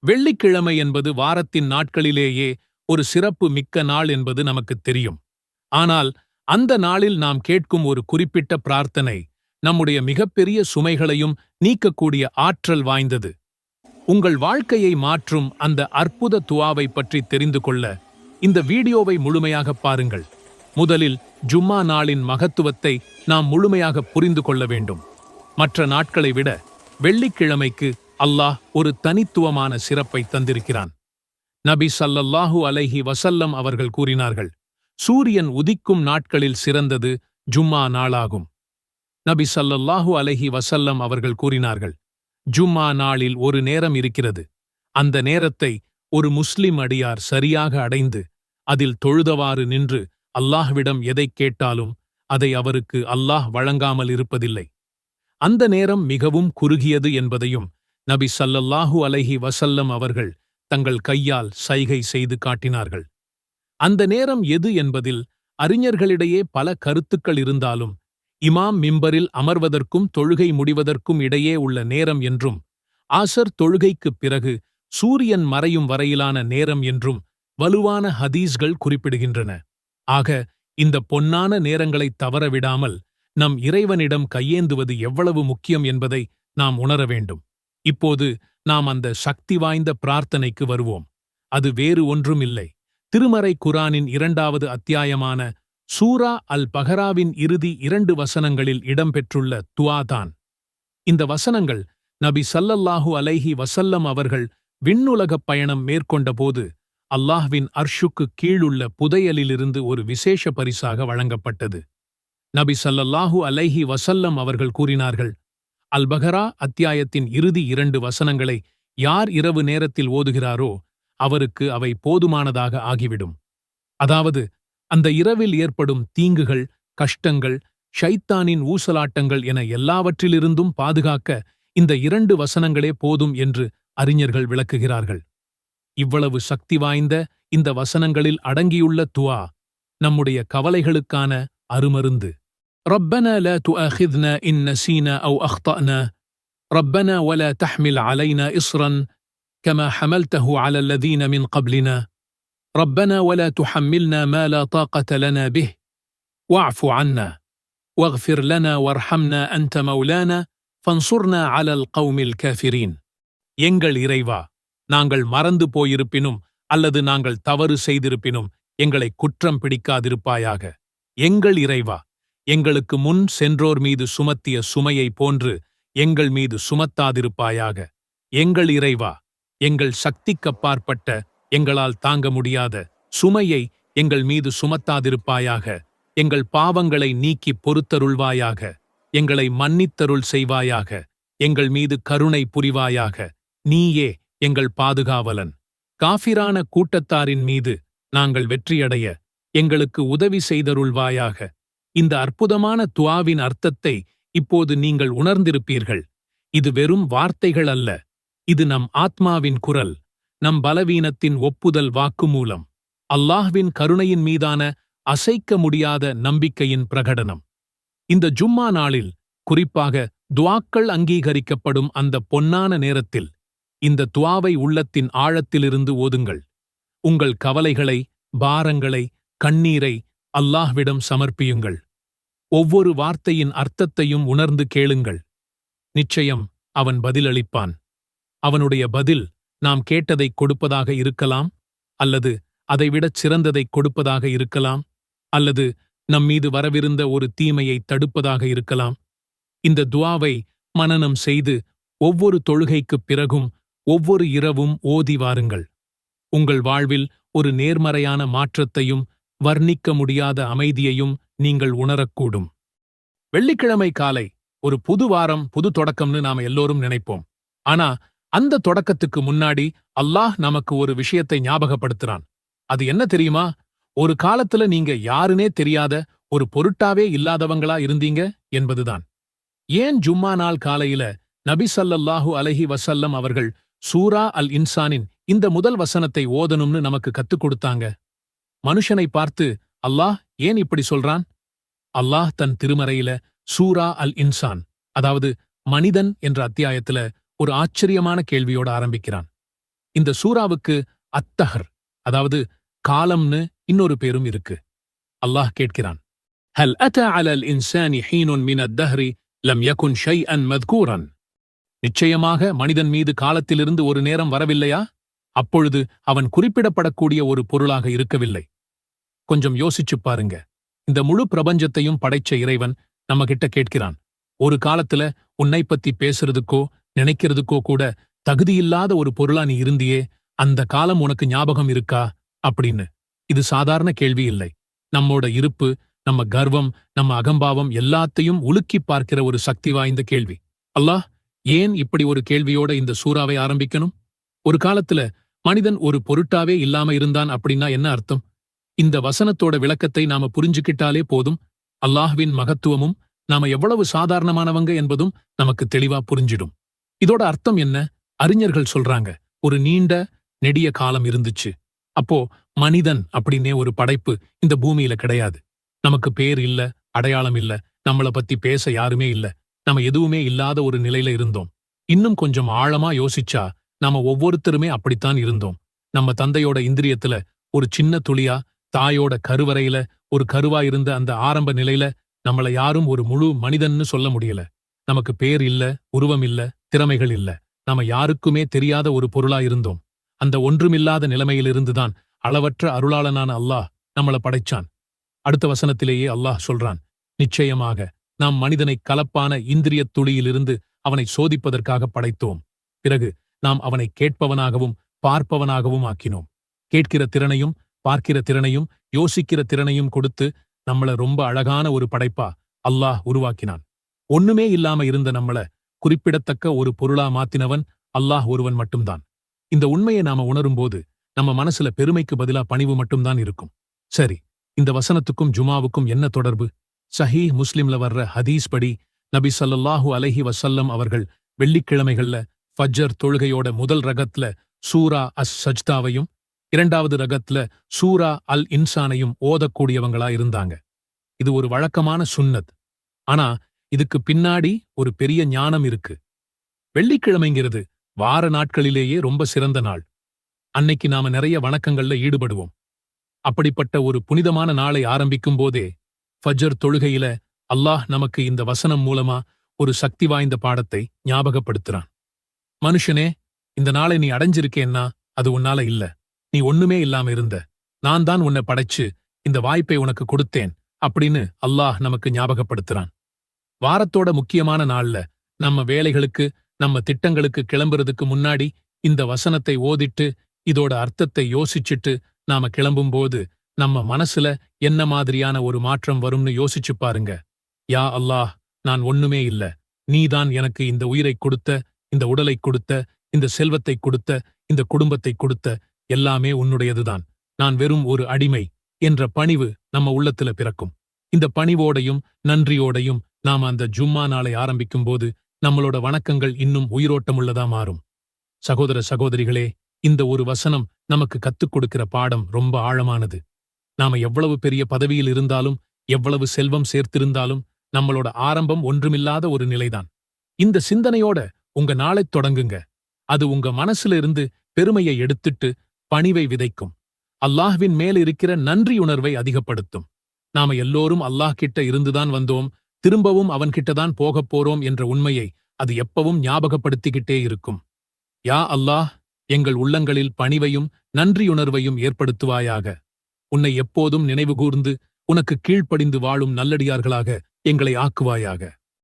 வெள்ளிக்கிழமை என்பது வாரத்தின் நாட்களிலேயே ஒரு சிறப்பு மிக்க நாள் என்பது நமக்குத் தெரியும். ஆனால் அந்த நாளில் நாம் கேட்கும் ஒரு குறிப்பிட்ட பிரார்த்தனை நம்முடைய மிகப்பெரிய சுமைகளையும் நீக்கக்கூடிய ஆற்றல் வாய்ந்தது. உங்கள் வாழ்க்கையை மாற்றும் அந்த அற்புத துஆவை பற்றி தெரிந்து கொள்ள இந்த வீடியோவை முழுமையாக பாருங்கள். முதலில் ஜும்மா நாளின் மகத்துவத்தை நாம் முழுமையாக புரிந்து கொள்ள வேண்டும். மற்ற நாட்களை விட வெள்ளிக்கிழமைக்கு அல்லாஹ் ஒரு தனித்துவமான சிறப்பை தந்திருக்கிறான். நபி ஸல்லல்லாஹு அலைஹி வஸல்லம் அவர்கள் கூறினார்கள், சூரியன் உதிக்கும் நாட்களில் சிறந்தது ஜும்மா நாளாகும். நபி ஸல்லல்லாஹு அலைஹி வஸல்லம் அவர்கள் கூறினார்கள், ஜும்மா நாளில் ஒரு நேரம் இருக்கிறது. அந்த நேரத்தை ஒரு முஸ்லிம் அடியார் சரியாக அடைந்து அதில் தொழுதவாறு நின்று அல்லாஹ்விடம் எதைக் கேட்டாலும் அதை அவருக்கு அல்லாஹ் வழங்காமல் இருப்பதில்லை. அந்த நேரம் மிகவும் குறுகியது என்பதையும் நபி ஸல்லல்லாஹு அலைஹி வஸல்லம் அவர்கள் தங்கள் கையால் சைகை செய்து காட்டினார்கள். அந்த நேரம் எது என்பதில் அறிஞர்களிடையே பல கருத்துக்கள் இருந்தாலும், இமாம் மிம்பரில் அமர்வதற்கும் தொழுகை முடிவதற்கும் இடையே உள்ள நேரம் என்றும், ஆசர் தொழுகைக்குப் பிறகு சூரியன் மறையும் வரையிலான நேரம் என்றும் வலுவான ஹதீஸ்கள் குறிப்பிடுகின்றன. ஆக இந்த பொன்னான நேரங்களைத் தவறவிடாமல் நம் இறைவனிடம் கையேந்துவது எவ்வளவு முக்கியம் என்பதை நாம் உணர வேண்டும். இப்போது நாம் அந்த சக்தி வாய்ந்த பிரார்த்தனைக்கு வருவோம். அது வேறு ஒன்றும் இல்லை, திருமறை குர்ஆனின் 2வது அத்தியாயமான சூரா அல் பகராவின் இறுதி 2 வசனங்களில் இடம்பெற்றுள்ள துஆ தான். இந்த வசனங்கள் நபி ஸல்லல்லாஹு அலைஹி வஸல்லம் அவர்கள் விண்ணுலகப் பயணம் மேற்கொண்டபோது அல்லாஹ்வின் அர்ஷுக்கு கீழுள்ள புதையலிலிருந்து ஒரு விசேஷ பரிசாக வழங்கப்பட்டது. நபி ஸல்லல்லாஹு அலைஹி வஸல்லம் அவர்கள் கூறினார்கள், அல் பகரா அத்தியாயத்தின் இறுதி 2 வசனங்களை யார் இரவு நேரத்தில் ஓதுகிறாரோ அவருக்கு அவை போதுமானதாக ஆகிவிடும். அதாவது, அந்த இரவில் ஏற்படும் தீங்குகள், கஷ்டங்கள், ஷைத்தானின் ஊசலாட்டங்கள் என எல்லாவற்றிலிருந்தும் பாதுகாக்க இந்த 2 வசனங்களே போதும் என்று அறிஞர்கள் விளக்குகிறார்கள். இவ்வளவு சக்தி வாய்ந்த இந்த வசனங்களில் அடங்கியுள்ள துஆ நம்முடைய கவலைகளுக்கான அருமருந்து. ربنا لا تؤاخذنا إن نسينا أو أخطأنا ربنا ولا تحمل علينا إصرا كما حملته على الذين من قبلنا ربنا ولا تحملنا ما لا طاقة لنا به واعف عنا واغفر لنا وارحمنا أنت مولانا فانصرنا على القوم الكافرين. எங்கள் இறைவா, நாங்கள் மறந்து போயிருப்பினும் அல்லது நாங்கள் தவறு செய்திருப்பினும் எங்களை குற்றம் பிடிக்காதிருப்பாயாக. எங்கள் இறைவா, எங்களுக்கு முன் சென்றோர் மீது சுமத்திய சுமையை போன்று எங்கள் மீது சுமத்தாதிருப்பாயாக. எங்கள் இறைவா, எங்கள் சக்திக்கப்பாற்பட்ட, எங்களால் தாங்க முடியாத சுமையை எங்கள் மீது சுமத்தாதிருப்பாயாக. எங்கள் பாவங்களை நீக்கிப் பொறுத்தருள்வாயாக. எங்களை மன்னித்தருள் செய்வாயாக. எங்கள் மீது கருணை புரிவாயாக. நீயே எங்கள் பாதுகாவலன். காஃபிரான கூட்டத்தாரின் மீது நாங்கள் வெற்றியடைய எங்களுக்கு உதவி செய்தருள்வாயாக. இந்த அற்புதமான துஆவின் அர்த்தத்தை இப்போது நீங்கள் உணர்ந்திருப்பீர்கள். இது வெறும் வார்த்தைகள் அல்ல, இது நம் ஆத்மாவின் குரல், நம் பலவீனத்தின் ஒப்புதல் வாக்குமூலம், அல்லாஹ்வின் கருணையின் மீதான அசைக்க முடியாத நம்பிக்கையின் பிரகடனம். இந்த ஜும்மா நாளில், குறிப்பாக துஆக்கள் அங்கீகரிக்கப்படும் அந்த பொன்னான நேரத்தில் இந்த துஆவை உள்ளத்தின் ஆழத்திலிருந்து ஓதுங்கள். உங்கள் கவலைகளை, பாரங்களை, கண்ணீரை அல்லாஹ்விடம் சமர்ப்பியுங்கள். ஒவ்வொரு வார்த்தையின் அர்த்தத்தையும் உணர்ந்து கேளுங்கள். நிச்சயம் அவன் பதிலளிப்பான். அவனுடைய பதில் நாம் கேட்டதைக் கொடுப்பதாக இருக்கலாம், அல்லது அதைவிடச் சிறந்ததைக் கொடுப்பதாக இருக்கலாம், அல்லது நம்மீது வரவிருந்த ஒரு தீமையை தடுப்பதாக இருக்கலாம். இந்த துஆவை மனனம் செய்து ஒவ்வொரு தொழுகைக்குப் பிறகும் ஒவ்வொரு இரவும் ஓதி வாருங்கள். உங்கள் வாழ்வில் ஒரு நேர்மறையான மாற்றத்தையும் வர்ணிக்க முடியாத அமைதியையும் நீங்கள் உணரக்கூடும். வெள்ளிக்கிழமை காலை ஒரு புது வாரம், புது தொடக்கம்னு நாம எல்லோரும் நினைப்போம். ஆனா அந்த தொடக்கத்துக்கு முன்னாடி அல்லாஹ் நமக்கு ஒரு விஷயத்தை ஞாபகப்படுத்துறான். அது என்ன தெரியுமா? ஒரு காலத்துல நீங்க யாருனே தெரியாத, ஒரு பொருட்டாவே இல்லாதவங்களா இருந்தீங்க என்பதுதான். ஏன் ஜும்மா நாள் காலையில நபி ஸல்லல்லாஹு அலைஹி வஸல்லம் அவர்கள் சூரா அல் இன்சானின் இந்த முதல் வசனத்தை ஓதணும்னு நமக்கு கத்துக் கொடுத்தாங்க? மனுஷனை பார்த்து அல்லாஹ் ஏன் இப்படி சொல்றான்? அல்லாஹ் தன் திருமறையில சூரா அல் இன்சான், அதாவது மனிதன் என்ற அத்தியாயத்துல ஒரு ஆச்சரியமான கேள்வியோட ஆரம்பிக்கிறான். இந்த சூராவுக்கு அத்தஹர், அதாவது காலம்னு இன்னொரு பேரும் இருக்கு. அல்லாஹ் கேட்கிறான், ஹல் அத்தா அலல் இன்சானி ஹீனுன் மினத் தஹ்ரி லம் யகுன் ஷைஅன் மத்கூரன். நிச்சயமாக மனிதன் மீது காலத்திலிருந்து ஒரு நேரம் வரவில்லையா? அப்பொழுது அவன் குறிப்பிடப்படக்கூடிய ஒரு பொருளாக இருக்கவில்லை. கொஞ்சம் யோசிச்சுப் பாருங்க. இந்த முழு பிரபஞ்சத்தையும் படைச்ச இறைவன் நம்ம கிட்ட கேட்கிறான், ஒரு காலத்துல உன்னை பத்தி பேசுறதுக்கோ நினைக்கிறதுக்கோ கூட தகுதியில்லாத ஒரு பொருளா நீ இருந்தியே, அந்த காலம் உனக்கு ஞாபகம் இருக்கா அப்படின்னு. இது சாதாரண கேள்வி இல்லை. நம்மோட இருப்பு, நம்ம கர்வம், நம்ம அகம்பாவம் எல்லாத்தையும் உலுக்கிப் பார்க்கிற ஒரு சக்தி வாய்ந்த கேள்வி. அல்லாஹ் ஏன் இப்படி ஒரு கேள்வியோட இந்த சூறாவை ஆரம்பிக்கணும்? ஒரு காலத்துல மனிதன் ஒரு பொருட்டாவே இல்லாம இருந்தான் அப்படின்னா என்ன அர்த்தம்? இந்த வசனத்தோட விளக்கத்தை நாம புரிஞ்சுக்கிட்டாலே போதும், அல்லாஹ்வின் மகத்துவமும் நாம எவ்வளவு சாதாரணமானவங்க என்பதும் நமக்கு தெளிவா புரிஞ்சிடும். இதோட அர்த்தம் என்ன? அறிஞர்கள் சொல்றாங்க, ஒரு நீண்ட நெடிய காலம் இருந்துச்சு. அப்போ மனிதன் அப்படின்னே ஒரு படைப்பு இந்த பூமியில கிடையாது. நமக்கு பேர் இல்ல, அடையாளம் இல்ல, நம்மள பத்தி பேச யாருமே இல்ல. நம்ம எதுவுமே இல்லாத ஒரு நிலையில இருந்தோம். இன்னும் கொஞ்சம் ஆழமா யோசிச்சா நாம ஒவ்வொருத்தருமே அப்படித்தான் இருந்தோம். நம்ம தந்தையோட இந்திரியத்துல ஒரு சின்ன துளியா, தாயோட கருவறையில ஒரு கருவா இருந்த அந்த ஆரம்ப நிலையில நம்மள யாரும் ஒரு முழு மனிதன்னு சொல்ல முடியல. நமக்கு பேர் இல்ல, உருவம் இல்ல, திறமைகள் இல்ல. நாம யாருக்குமே தெரியாத ஒரு பொருளா இருந்தோம். அந்த ஒன்றுமில்லாத நிலைமையிலிருந்துதான் அளவற்ற அருளாளனான அல்லாஹ் நம்மள படைச்சான். அடுத்த வசனத்திலேயே அல்லாஹ் சொல்றான், நிச்சயமாக நாம் மனிதனை கலப்பான இந்திரியத் துளியிலிருந்து அவனை சோதிப்பதற்காக படைத்தோம். பிறகு நாம் அவனை கேட்பவனாகவும் பார்ப்பவனாகவும் ஆக்கினோம். கேட்கிற திறனையும் பார்க்கிற திறனையும் யோசிக்கிற திறனையும் கொடுத்து நம்மள ரொம்ப அழகான ஒரு படைப்பா அல்லாஹ் உருவாக்கினான். ஒண்ணுமே இல்லாம இருந்த நம்மள குறிப்பிடத்தக்க ஒரு பொருளா மாத்தினவன் அல்லாஹ் ஒருவன் மட்டும்தான். இந்த உண்மையை நாம உணரும்போது நம்ம மனசுல பெருமைக்கு பதிலா பணிவு மட்டும்தான் இருக்கும். சரி, இந்த வசனத்துக்கும் ஜுமாவுக்கும் என்ன தொடர்பு? சஹீஹ் முஸ்லிம்ல வர்ற ஹதீஸ் படி நபி ஸல்லல்லாஹு அலைஹி வஸல்லம் அவர்கள் வெள்ளிக்கிழமைகள்ல ஃபஜ்ர் தொழுகையோட முதல் ரகத்துல சூரா அஸ் சஜ்தாவையும் இரண்டாவது ரகத்துல சூரா அல் இன்சானையும் ஓதக்கூடியவங்களா இருந்தாங்க. இது ஒரு வழக்கமான சுன்னத். ஆனா இதுக்கு பின்னாடி ஒரு பெரிய ஞானம் இருக்கு. வெள்ளிக்கிழமைங்கிறது வார நாட்களிலேயே ரொம்ப சிறந்த நாள். அன்னைக்கு நாம நிறைய வணக்கங்கள்ல ஈடுபடுவோம். அப்படிப்பட்ட ஒரு புனிதமான நாளை ஆரம்பிக்கும் போதே ஃபஜ்ர் தொழுகையில அல்லாஹ் நமக்கு இந்த வசனம் மூலமா ஒரு சக்தி வாய்ந்த பாடத்தை ஞாபகப்படுத்துறான். மனுஷனே, இந்த நாளை நீ அடைஞ்சிருக்கேன்னா அது உன்னால இல்ல. நீ ஒண்ணுமே இல்லாம இருந்த. நான் தான் உன்னை படைச்சு இந்த வாய்ப்பை உனக்கு கொடுத்தேன் அப்படின்னு அல்லாஹ் நமக்கு ஞாபகப்படுத்துறான். வாரத்தோட முக்கியமான நாள்ல நம்ம வேலைகளுக்கு, நம்ம திட்டங்களுக்கு கிளம்புறதுக்கு முன்னாடி இந்த வசனத்தை ஓதிட்டு இதோட அர்த்தத்தை யோசிச்சுட்டு நாம கிளம்பும்போது நம்ம மனசுல என்ன மாதிரியான ஒரு மாற்றம் வரும்னு யோசிச்சு பாருங்க. யா அல்லாஹ், நான் ஒண்ணுமே இல்ல. நீதான் எனக்கு இந்த உயிரைக் கொடுத்த, இந்த உடலைக் கொடுத்த, இந்த செல்வத்தைக் கொடுத்த, இந்த குடும்பத்தைக் கொடுத்த, எல்லாமே உன்னுடையதுதான். நான் வெறும் ஒரு அடிமை என்ற பணிவு நம்ம உள்ளத்துல பிறக்கும். இந்த பணிவோடையும் நன்றியோடையும் நாம அந்த ஜும்மா நாளை ஆரம்பிக்கும்போது நம்மளோட வணக்கங்கள் இன்னும் உயிரோட்டமுள்ளதா மாறும். சகோதர சகோதரிகளே, இந்த ஒரு வசனம் நமக்கு கத்துக் கொடுக்கிற பாடம் ரொம்ப ஆழமானது. நாம எவ்வளவு பெரிய பதவியில் இருந்தாலும், எவ்வளவு செல்வம் சேர்த்திருந்தாலும் நம்மளோட ஆரம்பம் ஒன்றுமில்லாத ஒரு நிலைதான். இந்த சிந்தனையோட உங்க நாளைத் தொடங்குங்க. அது உங்க மனசுல இருந்து பெருமையை எடுத்துட்டு பணிவை விதைக்கும். அல்லாஹ்வின் மேல் இருக்கிற நன்றியுணர்வை அதிகப்படுத்தும். நாம எல்லோரும் அல்லாஹ் கிட்ட இருந்துதான் வந்தோம், திரும்பவும் அவன்கிட்டதான் போகப் போறோம் என்ற உண்மையை அது எப்பவும் ஞாபகப்படுத்திக்கிட்டே இருக்கும். யா அல்லாஹ், எங்கள் உள்ளங்களில் பணிவையும் நன்றியுணர்வையும் ஏற்படுத்துவாயாக. உன்னை எப்போதும் நினைவுகூர்ந்து உனக்கு கீழ்ப்படிந்து வாழும் நல்லடியார்களாக எங்களை ஆக்குவாயாக.